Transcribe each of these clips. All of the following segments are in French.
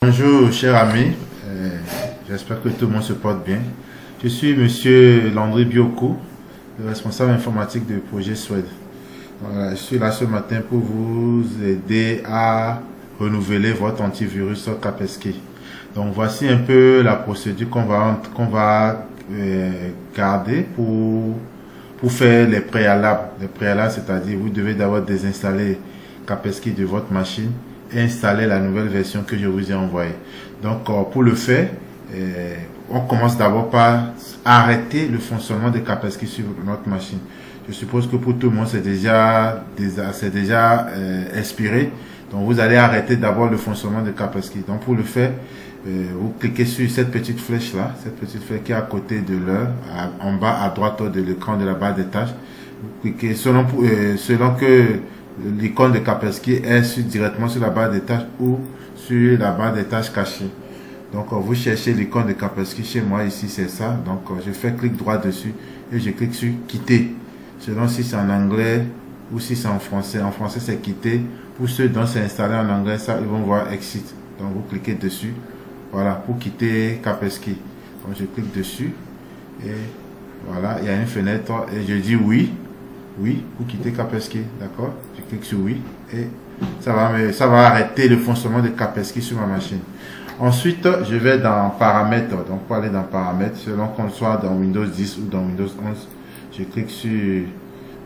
Bonjour, cher ami. J'espère que tout le monde se porte bien. Je suis Monsieur Landry Bioko, le responsable informatique du projet Swed. Voilà, je suis là ce matin pour vous aider à renouveler votre antivirus Kaspersky. Donc voici un peu la procédure qu'on va garder pour faire les préalables. Les préalables, c'est-à-dire vous devez d'abord désinstaller Kaspersky de votre machine et installer la nouvelle version que je vous ai envoyée. Donc pour le faire, on commence d'abord par arrêter le fonctionnement de Kaspersky sur notre machine. Je suppose que pour tout le monde c'est déjà expiré. Donc vous allez arrêter d'abord le fonctionnement de Kaspersky. Donc pour le faire, vous cliquez sur cette petite flèche là, cette petite flèche qui est à côté de l'heure, en bas à droite de l'écran de la barre des tâches. Vous cliquez selon que l'icône de Kaspersky est directement sur la barre des tâches ou sur la barre des tâches cachée. Donc vous cherchez l'icône de Kaspersky. Chez moi ici c'est ça. Donc je fais clic droit dessus et je clique sur quitter. Selon si c'est en anglais ou si c'est en français. En français c'est quitter. Pour ceux dont c'est installé en anglais, ça ils vont voir exit. Donc vous cliquez dessus. Voilà, pour quitter Kaspersky. Donc je clique dessus et voilà, il y a une fenêtre et je dis oui. Oui, pour quitter Kaspersky, d'accord? Je clique sur oui et ça va arrêter le fonctionnement de Kaspersky sur ma machine. Ensuite, je vais dans paramètres. Donc, pour aller dans paramètres, selon qu'on soit dans Windows 10 ou dans Windows 11, je clique sur,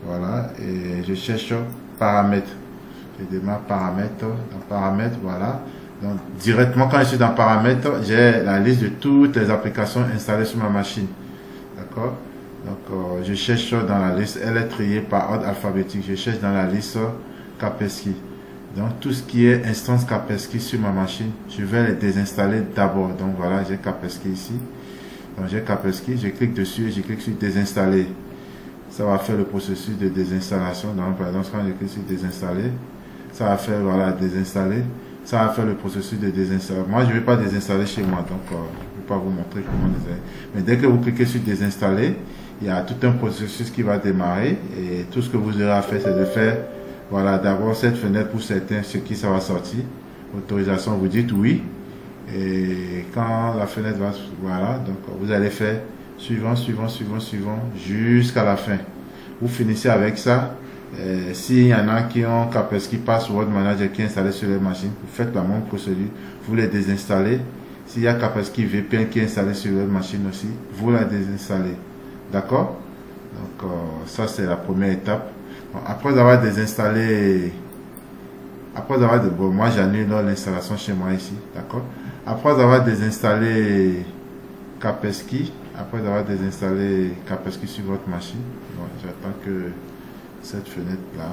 voilà, et je cherche paramètres. Je démarre paramètres, dans paramètres, voilà. Donc, directement, quand je suis dans paramètres, j'ai la liste de toutes les applications installées sur ma machine. D'accord? Donc, je cherche dans la liste, elle est triée par ordre alphabétique. Je cherche dans la liste Kaspersky. Donc, tout ce qui est instance Kaspersky sur ma machine, je vais les désinstaller d'abord. Donc, voilà, j'ai Kaspersky ici. Donc, j'ai Kaspersky, je clique dessus et je clique sur désinstaller. Ça va faire le processus de désinstallation. Donc, par exemple, quand je clique sur désinstaller, ça va faire, voilà, désinstaller. Ça va faire le processus de désinstallation. Moi, je ne vais pas désinstaller chez moi, donc je ne vais pas vous montrer comment désinstaller. Mais dès que vous cliquez sur désinstaller, il y a tout un processus qui va démarrer et tout ce que vous aurez à faire, c'est de faire, voilà, d'abord cette fenêtre pour certains, ce qui ça va sortir. Autorisation, vous dites oui. Et quand la fenêtre va, voilà, donc vous allez faire suivant, jusqu'à la fin. Vous finissez avec ça. S'il y en a qui ont Kaspersky Password Manager qui est installé sur les machines, vous faites la même procédure, vous les désinstallez. S'il y a Kaspersky VPN qui est installé sur les machines aussi, vous la désinstallez. D'accord? Donc ça c'est la première étape. Donc, après avoir désinstallé, bon, moi j'annule l'installation chez moi ici. D'accord? Après avoir désinstallé Kaspersky, sur votre machine, bon, j'attends que cette fenêtre là,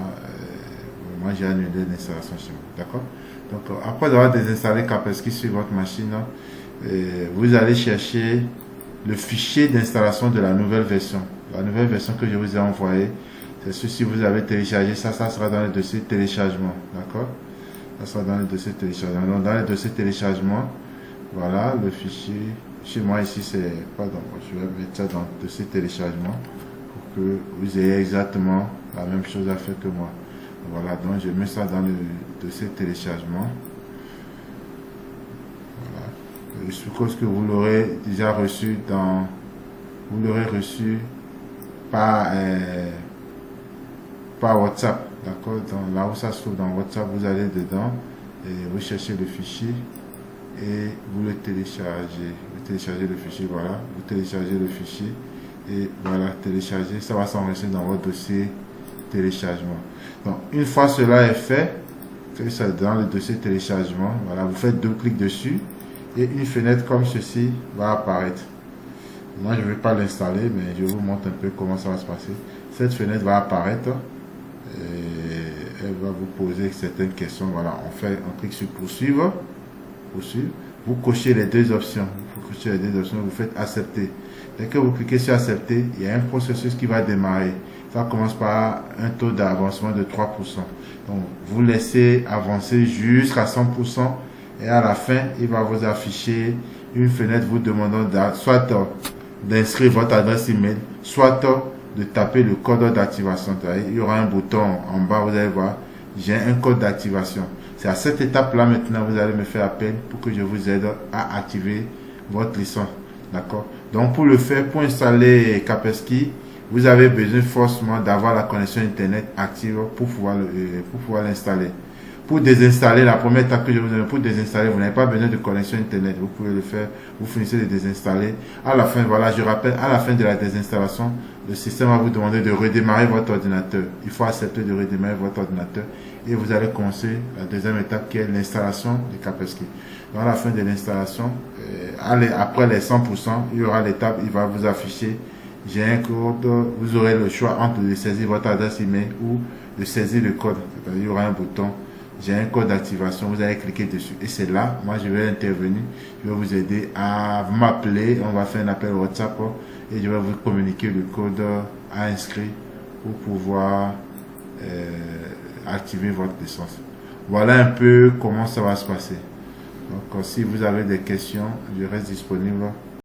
moi j'ai annulé l'installation chez moi, d'accord? Donc après avoir désinstallé Kaspersky sur votre machine, vous allez chercher le fichier d'installation de la nouvelle version. La nouvelle version que je vous ai envoyée, c'est ceci, vous avez téléchargé ça, ça sera dans le dossier téléchargement, d'accord? Ça sera dans le dossier téléchargement. Donc dans le dossier téléchargement, voilà le fichier. Chez moi ici c'est, pardon, je vais mettre ça dans le dossier téléchargement pour que vous ayez exactement la même chose à faire que moi. Voilà, donc je mets ça dans le dossier téléchargement. Voilà. Je suppose que vous l'aurez déjà reçu par WhatsApp. D'accord? Là où ça se trouve dans WhatsApp, vous allez dedans et vous cherchez le fichier et vous le téléchargez. Vous téléchargez le fichier, voilà. Vous téléchargez le fichier et voilà, télécharger. Ça va s'enregistrer dans votre dossier téléchargement. Donc une fois cela est fait, dans le dossier téléchargement, voilà, vous faites deux clics dessus et une fenêtre comme ceci va apparaître. Moi je ne vais pas l'installer, mais je vous montre un peu comment ça va se passer. Cette fenêtre va apparaître et elle va vous poser certaines questions. Voilà, on clique sur poursuivre, vous cochez les deux options, vous faites accepter. Dès que vous cliquez sur accepter, il y a un processus qui va démarrer. Ça commence par un taux d'avancement de 3%. Donc, vous laissez avancer jusqu'à 100% et à la fin, il va vous afficher une fenêtre vous demandant soit d'inscrire votre adresse email, soit de taper le code d'activation. Il y aura un bouton en bas, vous allez voir, j'ai un code d'activation. C'est à cette étape-là maintenant, vous allez me faire appel pour que je vous aide à activer votre licence. D'accord? Donc pour le faire, pour installer Kaspersky, vous avez besoin forcément d'avoir la connexion Internet active pour pouvoir l'installer. Pour désinstaller, la première étape que je vous donne, pour désinstaller, vous n'avez pas besoin de connexion Internet. Vous pouvez le faire, vous finissez de désinstaller. À la fin, voilà, je rappelle, à la fin de la désinstallation, le système va vous demander de redémarrer votre ordinateur. Il faut accepter de redémarrer votre ordinateur et vous allez commencer la deuxième étape qui est l'installation de Kaspersky. Dans la fin de l'installation, après les 100%, il y aura l'étape, il va vous afficher j'ai un code, vous aurez le choix entre de saisir votre adresse email ou de saisir le code. Il y aura un bouton, j'ai un code d'activation, vous allez cliquer dessus. Et c'est là, moi je vais intervenir, je vais vous aider à m'appeler, on va faire un appel WhatsApp et je vais vous communiquer le code à inscrire pour pouvoir activer votre licence. Voilà un peu comment ça va se passer. Donc si vous avez des questions, je reste disponible.